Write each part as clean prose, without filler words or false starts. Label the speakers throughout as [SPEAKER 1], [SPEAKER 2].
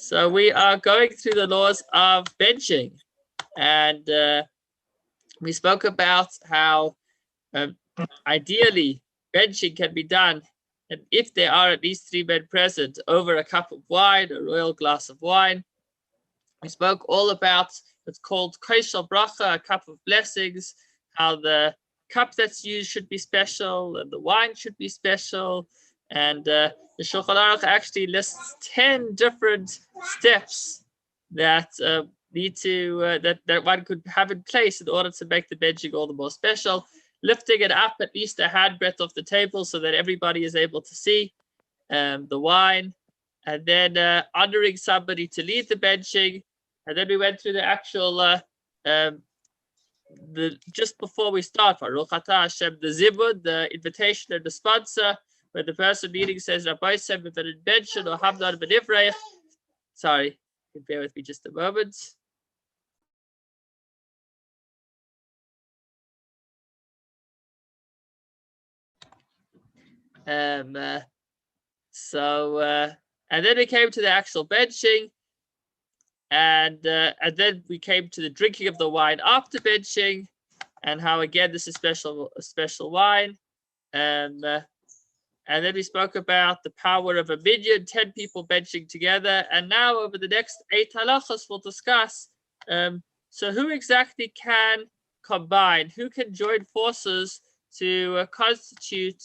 [SPEAKER 1] So we are going through the laws of benching, and we spoke about how ideally benching can be done, and if there are at least 3 men present, over a cup of wine, a royal glass of wine. We spoke all about what's called koshel bracha, a cup of blessings, how the cup that's used should be special and the wine should be special. And the Shulchan Aruch actually lists 10 different steps that need to that one could have in place in order to make the benching all the more special. Lifting it up at least a handbreadth off the table so that everybody is able to see the wine, and then honoring somebody to lead the benching. And then we went through the actual just before we start, Baruch Atah Hashem, the zibud, the invitation and the sponsor, where the person leading says, Rabbi Sem bention or Hamdan Benivrech. Sorry, you can bear with me just a moment. And then we came to the actual benching, and then we came to the drinking of the wine after benching, and how again this is a special wine, and then we spoke about the power of a minyan, 10 people benching together. And now over the next 8 halachos we'll discuss so who exactly can combine, who can join forces to constitute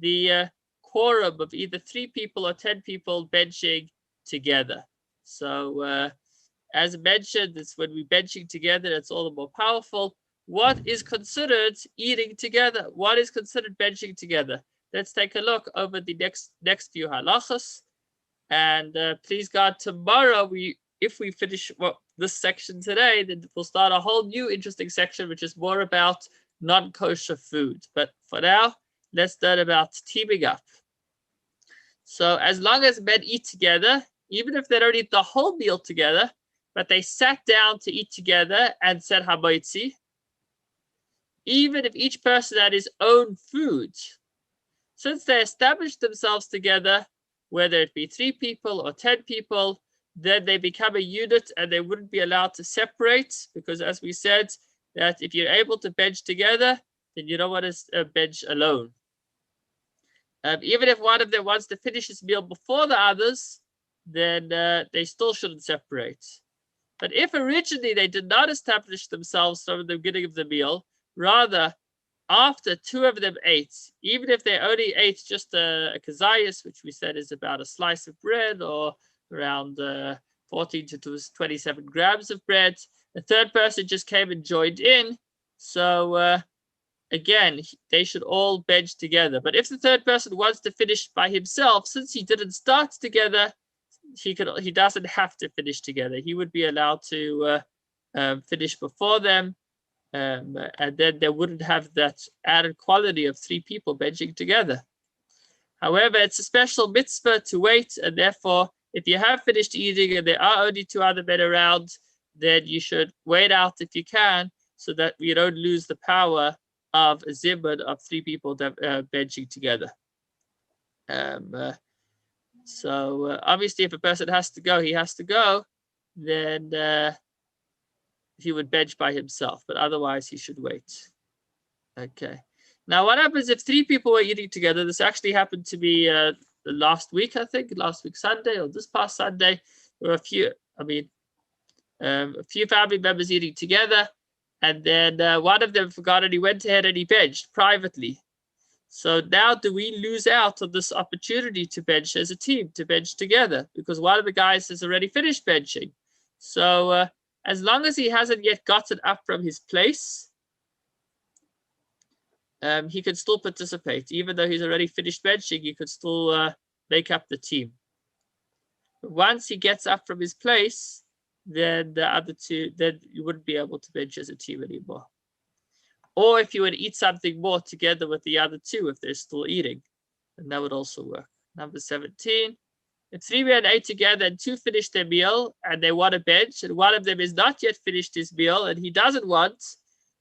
[SPEAKER 1] the quorum of either 3 people or 10 people benching together. So as mentioned, it's when we're benching together, it's all the more powerful. What is considered eating together? What is considered benching together? Let's take a look over the next few halachas. And please God, tomorrow, if we finish this section today, then we'll start a whole new interesting section, which is more about non-kosher food. But for now, let's learn about teaming up. So as long as men eat together, even if they don't eat the whole meal together, but they sat down to eat together and said hamoitzi, even if each person had his own food, since they established themselves together, whether it be 3 people or 10 people, then they become a unit and they wouldn't be allowed to separate, because as we said, that if you're able to bench together, then you don't want to bench alone. Even if one of them wants to finish his meal before the others, then they still shouldn't separate. But if originally they did not establish themselves from the beginning of the meal, rather after 2 of them ate, even if they only ate just a kazayas, which we said is about a slice of bread or around 14 to 27 grams of bread, the third person just came and joined in. So again, they should all bench together. But if the third person wants to finish by himself, since he didn't start together, he doesn't have to finish together. He would be allowed to finish before them, and then they wouldn't have that added quality of 3 people benching together. However, it's a special mitzvah to wait, and therefore, if you have finished eating and there are only 2 other men around, then you should wait out if you can, so that you don't lose the power of a zibud of 3 people benching together. So obviously, if a person has to go, he has to go, then he would bench by himself, but otherwise he should wait. Okay. Now, what happens if 3 people were eating together? This actually happened to me last week, I think, last week Sunday or this past Sunday. There were a few family members eating together, and then one of them forgot and he went ahead and he benched privately. So now do we lose out on this opportunity to bench as a team, to bench together? Because one of the guys has already finished benching. So as long as he hasn't yet gotten up from his place, he can still participate. Even though he's already finished benching, he could still make up the team. But once he gets up from his place, then the other 2, then you wouldn't be able to bench as a team anymore. Or if you would eat something more together with the other 2, if they're still eating, then that would also work. Number 17, if 3 men ate together and 2 finished their meal and they want to bench, and one of them is not yet finished his meal and he doesn't want,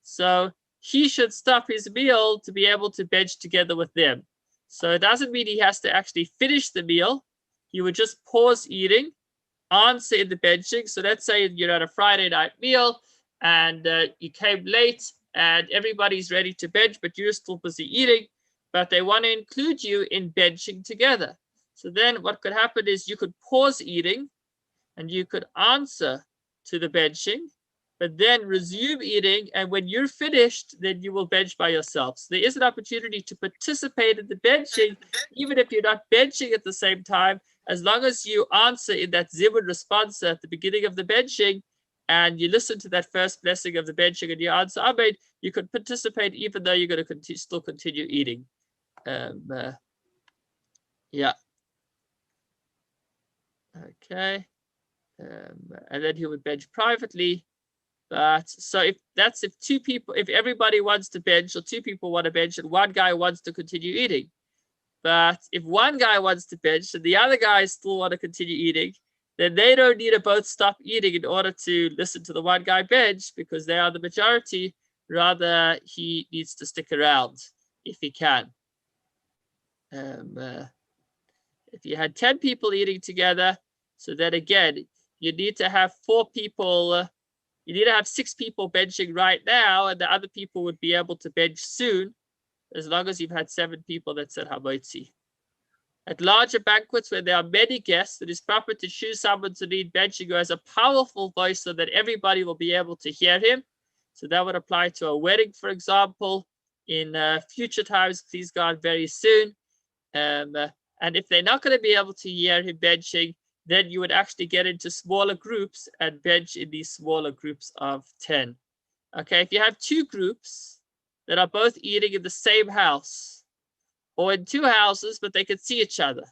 [SPEAKER 1] so he should stop his meal to be able to bench together with them. So it doesn't mean he has to actually finish the meal. He would just pause eating answer in the benching. So let's say you're at a Friday night meal and you came late and everybody's ready to bench, but you're still busy eating, but they want to include you in benching together. So then what could happen is you could pause eating and you could answer to the benching, but then resume eating. And when you're finished, then you will bench by yourself. So there is an opportunity to participate in the benching, even if you're not benching at the same time, as long as you answer in that zimun response at the beginning of the benching, and you listen to that first blessing of the benching and you answer Amen, you could participate even though you're going to still continue eating. Yeah. Okay. And then he would bench privately. But so if two people, if everybody wants to bench or two people want to bench and one guy wants to continue eating. But if one guy wants to bench and the other guys still want to continue eating, then they don't need to both stop eating in order to listen to the one guy bench because they are the majority. Rather, he needs to stick around if he can. If you had 10 people eating together, so then again, you need to have 4 people. You need to have 6 people benching right now, and the other people would be able to bench soon, as long as you've had 7 people that said Hamotzi. At larger banquets where there are many guests, it is proper to choose someone to lead benching who has a powerful voice so that everybody will be able to hear him. So that would apply to a wedding, for example. In future times, please God, very soon. And if they're not going to be able to hear him benching, then you would actually get into smaller groups and bench in these smaller groups of 10. Okay, if you have 2 groups that are both eating in the same house or in 2 houses, but they can see each other.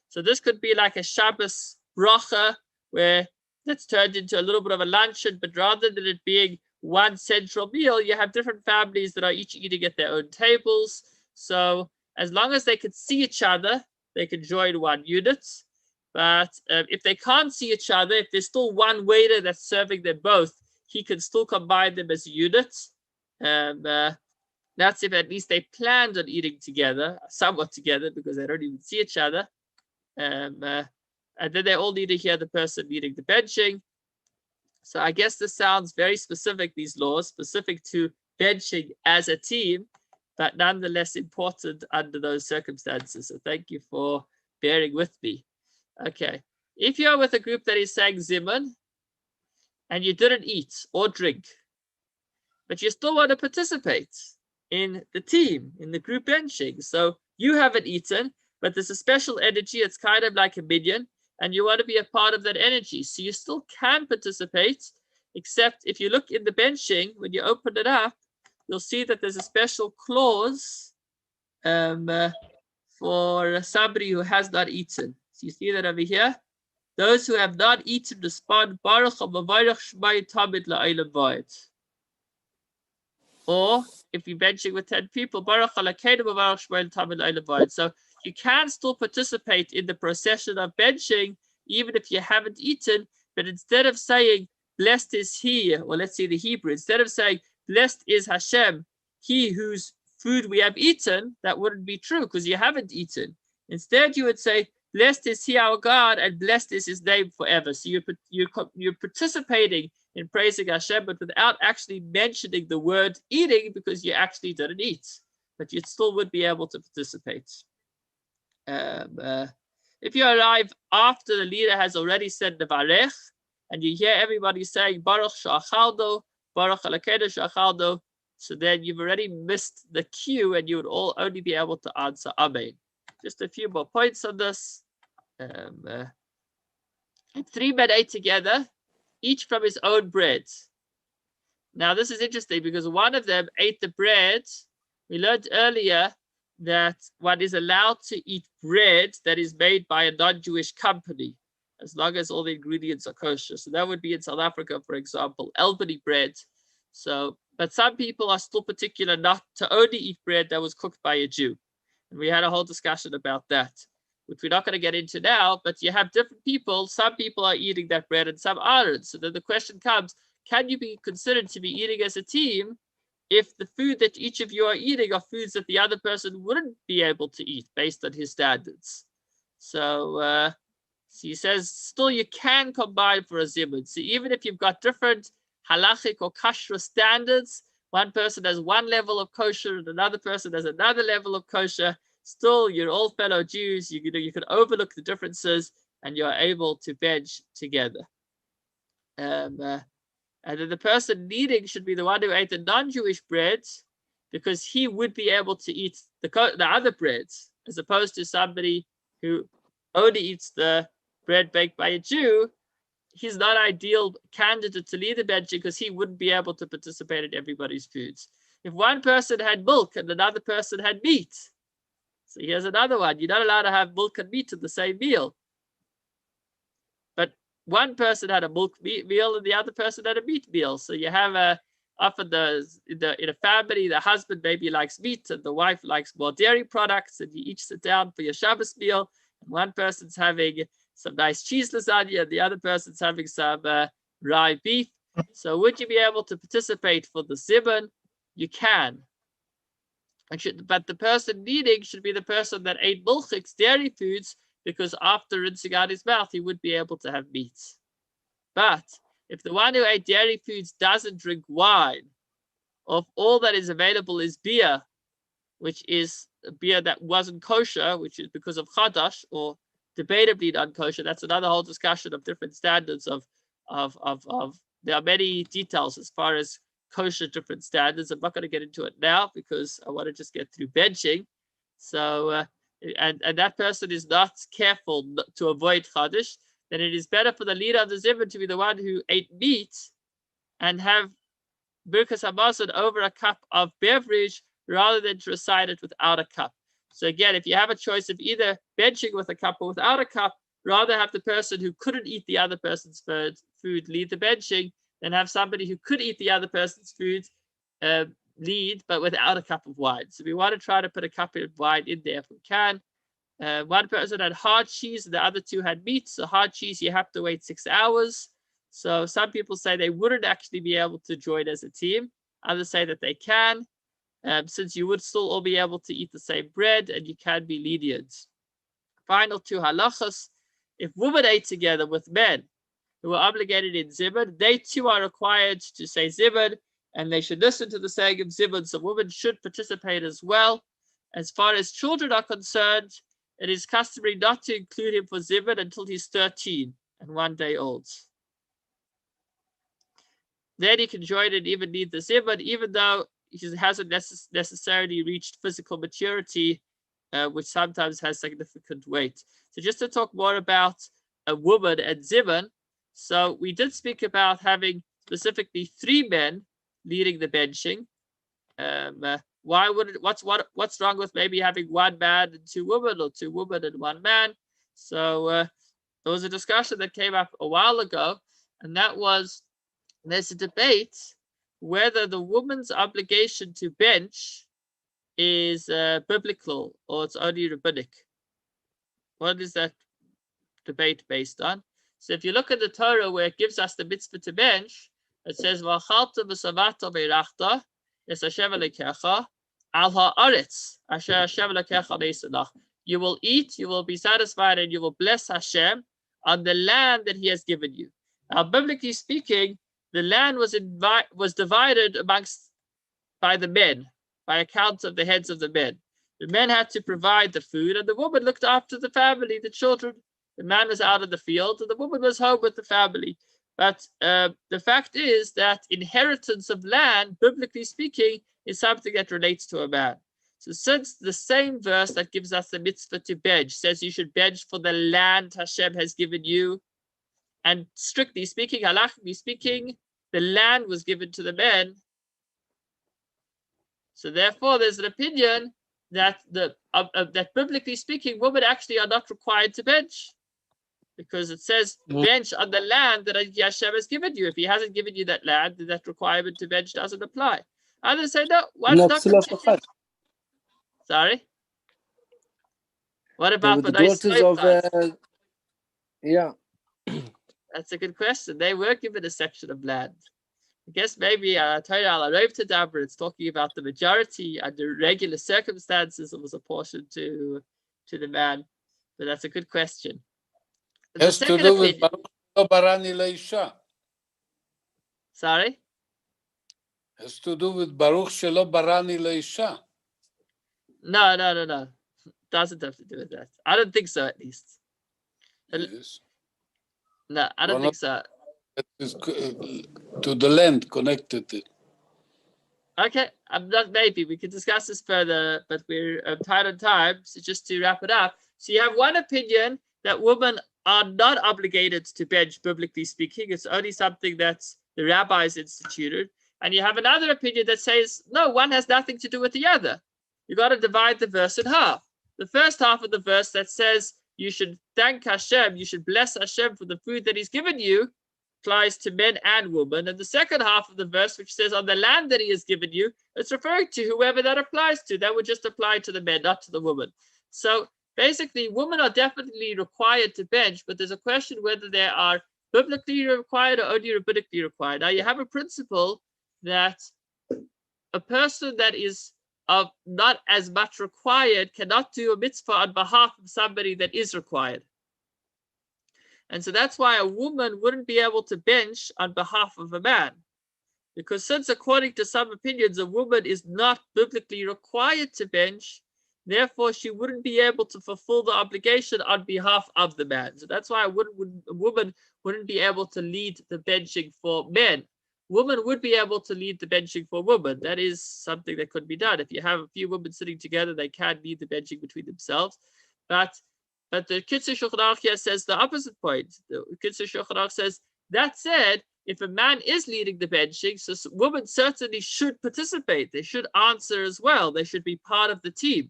[SPEAKER 1] So this could be like a Shabbos bracha where that's turned into a little bit of a luncheon, but rather than it being one central meal, you have different families that are each eating at their own tables. So as long as they can see each other, they can join one unit. But if they can't see each other, if there's still one waiter that's serving them both, he can still combine them as a unit. That's if at least they planned on eating together, somewhat together, because they don't even see each other. And then they all need to hear the person leading the benching. So I guess this sounds very specific, these laws, specific to benching as a team, but nonetheless important under those circumstances. So thank you for bearing with me. Okay, if you're with a group that is saying Zimun and you didn't eat or drink, but you still want to participate in the team, in the group benching. So you haven't eaten, but there's a special energy. It's kind of like a minion, and you want to be a part of that energy. So you still can participate, except if you look in the benching, when you open it up, you'll see that there's a special clause for somebody who has not eaten. So you see that over here? Those who have not eaten respond, Baruch HaMavarech Shmai Tamid La'olam Va'ed. Or if you're benching with 10 people, Baruch Alakeinu Baruch Shmuel Tamid La'olam Va'ed. So you can still participate in the procession of benching, even if you haven't eaten, but instead of saying, blessed is he, or let's say the Hebrew, instead of saying, blessed is Hashem, he whose food we have eaten, that wouldn't be true because you haven't eaten. Instead, you would say, blessed is he our God, and blessed is his name forever. So you're participating in praising Hashem, but without actually mentioning the word eating because you actually didn't eat, but you still would be able to participate. If you arrive after the leader has already said the Varech, and you hear everybody saying Baruch Sha'achaldo, Baruch Alakeinu Sha'achaldo, so then you've already missed the cue and you would all only be able to answer Amen. Just a few more points on this. If 3 men ate together, each from his own bread. Now this is interesting because one of them ate the bread. We learned earlier that one is allowed to eat bread that is made by a non-Jewish company, as long as all the ingredients are kosher. So that would be in South Africa, for example, Albany bread. So, but some people are still particular not to only eat bread that was cooked by a Jew. And we had a whole discussion about that, which we're not going to get into now, but you have different people. Some people are eating that bread and some aren't. So then the question comes, can you be considered to be eating as a team if the food that each of you are eating are foods that the other person wouldn't be able to eat based on his standards? So So he says still you can combine for a zibud. So even if you've got different halachic or kashrut standards, one person has one level of kosher and another person has another level of kosher, still you're all fellow Jews. You can overlook the differences and you're able to bench together. And then the person leading should be the one who ate the non-Jewish breads, because he would be able to eat the other breads, as opposed to somebody who only eats the bread baked by a Jew. He's not ideal candidate to lead the benching because he wouldn't be able to participate in everybody's foods. If one person had milk and another person had meat, so here's another one. You're not allowed to have milk and meat in the same meal. But one person had a milk meal and the other person had a meat meal. So you have often in a family, the husband maybe likes meat and the wife likes more dairy products, and you each sit down for your Shabbos meal, and one person's having some nice cheese lasagna and the other person's having some rye beef. So would you be able to participate for the zibun? You can. But the person leading should be the person that ate milchiks, dairy foods, because after rinsing out his mouth, he would be able to have meat. But if the one who ate dairy foods doesn't drink wine, or if all that is available is beer, which is a beer that wasn't kosher, which is because of chadash, or debatably non-kosher, that's another whole discussion of different standards of there are many details as far as kosher different standards. I'm not going to get into it now because I want to just get through benching. So and that person is not careful to avoid chadash, then it is better for the leader of the zibun to be the one who ate meat and have birkas hamazon over a cup of beverage rather than to recite it without a cup. So again, if you have a choice of either benching with a cup or without a cup, rather have the person who couldn't eat the other person's food lead the benching than have somebody who could eat the other person's food lead, but without a cup of wine. So we want to try to put a cup of wine in there if we can. One person had hard cheese and the other two had meat. So hard cheese, you have to wait 6 hours. So some people say they wouldn't actually be able to join as a team. Others say that they can, since you would still all be able to eat the same bread and you can be lenient. Final two halachas. If women ate together with men who are obligated in zibun, they too are required to say zibun, and they should listen to the saying of zibun. So women should participate as well. As far as children are concerned, it is customary not to include him for zibun until he's 13 and 1 day old. Then he can join and even lead the zibun, even though he hasn't necessarily reached physical maturity, which sometimes has significant weight. So just to talk more about a woman and zibun, so we did speak about having specifically 3 men leading the benching. Why would it, what's wrong with maybe having 1 man and 2 women, or 2 women and 1 man? So there was a discussion that came up a while ago, and that was, there's a debate whether the woman's obligation to bench is biblical or it's only rabbinic. What is that debate based on? So if you look at the Torah where it gives us the mitzvah to bench, it says, "V'achalta v'savata beirachta es Hashem elekecha al ha'aretz asher Hashem elekecha ne'isnach." You will eat, you will be satisfied, and you will bless Hashem on the land that He has given you. Now, biblically speaking, the land was divided by the men, by account of the heads of the men. The men had to provide the food, and the woman looked after the family, the children. The man was out in the field, and the woman was home with the family. But the fact is that inheritance of land, biblically speaking, is something that relates to a man. So since the same verse that gives us the mitzvah to bench says you should bench for the land Hashem has given you, and strictly speaking, halachically speaking, the land was given to the men. So therefore, there's an opinion that that biblically speaking, women actually are not required to bench, because it says bench on the land that Hashem has given you. If He hasn't given you that land, then that requirement to bench doesn't apply. Others say no. One's not continued. Sorry. What about
[SPEAKER 2] the daughters of? Yeah.
[SPEAKER 1] That's a good question. They were given a section of land. I guess maybe Torah al-Arov Tadaber, it's talking about the majority under regular circumstances. It was apportioned to the man, but that's a good question.
[SPEAKER 3] Has to do with Lo Barani Leisha.
[SPEAKER 1] Sorry?
[SPEAKER 3] Has to do with Baruch Shelo Barani Leisha.
[SPEAKER 1] No. Doesn't have to do with that. I don't think so, at least.
[SPEAKER 3] Yes.
[SPEAKER 1] No, I don't think so.
[SPEAKER 3] It is to the land connected.
[SPEAKER 1] Okay, I'm not maybe. We can discuss this further, but we're tight on time. So just to wrap it up. So you have one opinion that women are not obligated to bench, biblically speaking. It's only something that the rabbis instituted. And you have another opinion that says, no, one has nothing to do with the other. You got to divide the verse in half. The first half of the verse that says you should thank Hashem, you should bless Hashem for the food that he's given you, applies to men and women. And the second half of the verse, which says on the land that he has given you, it's referring to whoever that applies to. That would just apply to the men, not to the women. So basically, women are definitely required to bench, but there's a question whether they are biblically required or only rabbinically required. Now, you have a principle that a person that is not as much required cannot do a mitzvah on behalf of somebody that is required. And so that's why a woman wouldn't be able to bench on behalf of a man. Because since according to some opinions, a woman is not biblically required to bench, therefore she wouldn't be able to fulfill the obligation on behalf of the man. So that's why a woman wouldn't be able to lead the benching for men. Women would be able to lead the benching for women. That is something that could be done. If you have a few women sitting together, they can lead the benching between themselves. But the Kitzur Shulchan Aruch here says the opposite point. The Kitzur Shulchan Aruch says, that said, if a man is leading the benching, so women certainly should participate. They should answer as well. They should be part of the team.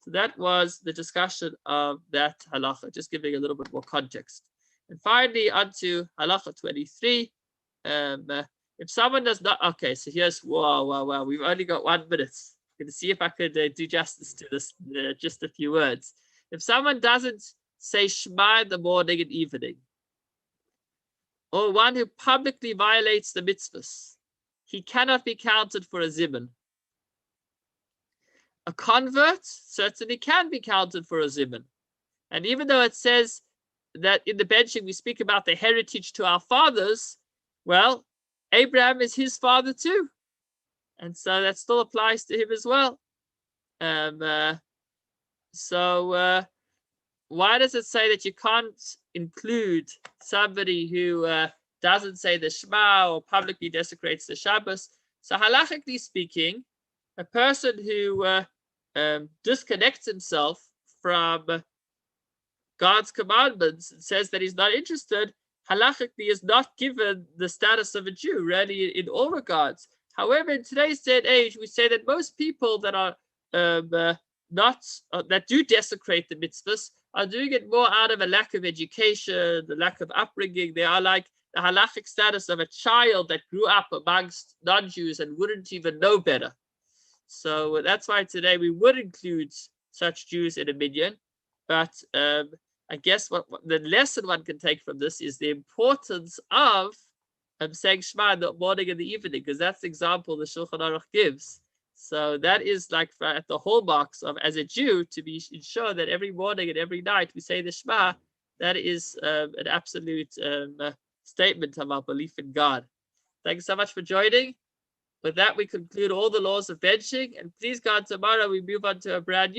[SPEAKER 1] So that was the discussion of that halacha, just giving a little bit more context. And finally, on to halacha 23. If someone does not, okay, so here's, wow, we've only got 1 minute. I'm going to see if I could do justice to this, just a few words. If someone doesn't say Shema in the morning and evening, or one who publicly violates the mitzvahs, he cannot be counted for a zimun. A convert certainly can be counted for a zimun. And even though it says that in the benching we speak about the heritage to our fathers, well, Abraham is his father too. And so that still applies to him as well. So why does it say that you can't include somebody who doesn't say the Shema or publicly desecrates the Shabbos? So halachically speaking, a person who disconnects himself from God's commandments and says that he's not interested, halachically is not given the status of a Jew, really, in all regards. However, in today's day and age, we say that most people that are that do desecrate the mitzvahs are doing it more out of a lack of education, the lack of upbringing. They are like the halachic status of a child that grew up amongst non-Jews and wouldn't even know better. So that's why today we would include such Jews in a minyan. But I guess what the lesson one can take from this is the importance of saying Shema in the morning and the evening, because that's the example the Shulchan Aruch gives. So that is like at the hallmarks of, as a Jew, to be sure that every morning and every night we say the Shema. That is an absolute statement of our belief in God. Thanks so much for joining. With that, we conclude all the laws of benching. And please God, tomorrow we move on to a brand new